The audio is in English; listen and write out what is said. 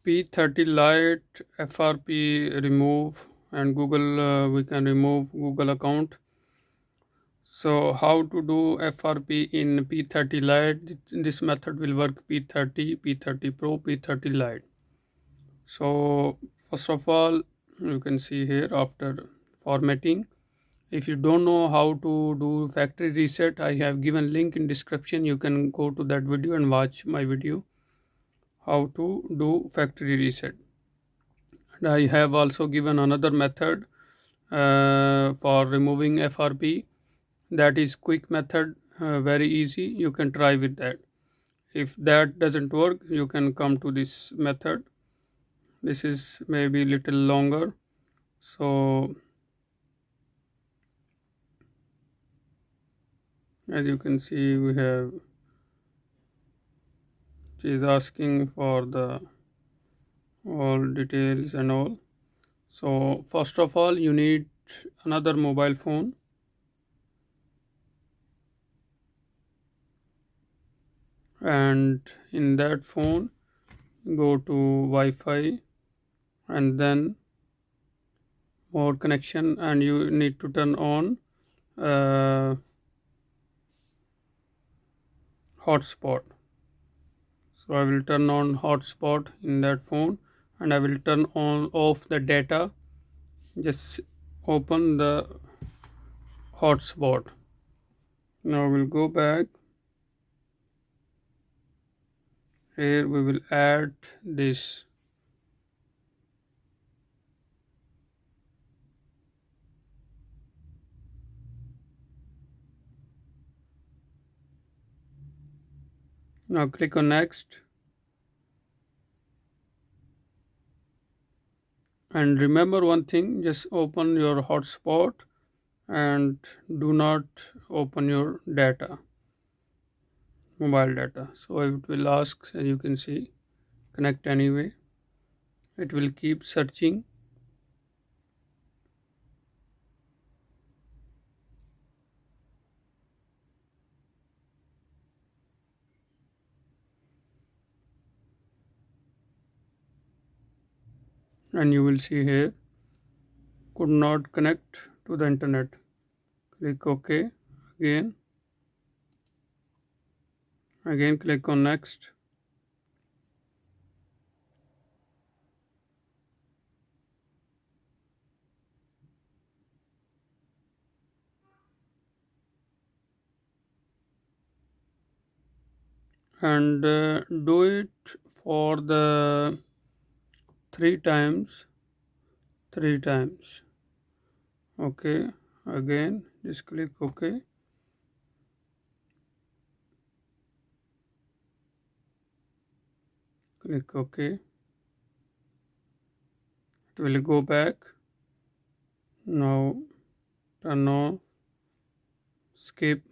P30 Lite FRP remove, and Google, we can remove Google account. So how to do FRP in P30 Lite? This method will work P30, P30 Pro, P30 Lite. So first of all, you can see here after formatting. If you don't know how to do factory reset, I have given link in description. You can go to that video and watch my video how to do factory reset. And I have also given another method for removing FRP. That is quick method, very easy. You can try with that. If that doesn't work, you can come to this method. This is maybe little longer. So as you can see, we have, she is asking for the all details and all. So first of all, you need another mobile phone, and in that phone go to Wi-Fi and then more connection, and you need to turn on uh, hotspot. So I will turn on hotspot in that phone, and I will turn on off the data. Just open the hotspot. Now we'll go back. Here we will add this. Now click on next. And remember one thing, just open your hotspot and do not open your data, mobile data. So it will ask, as you can see, connect anyway. It will keep searching. And you will see here, could not connect to the internet. Click OK again. Again click on next. And do it for the three times. Okay, again just click OK. Click OK. It will go back. Now turn off, skip.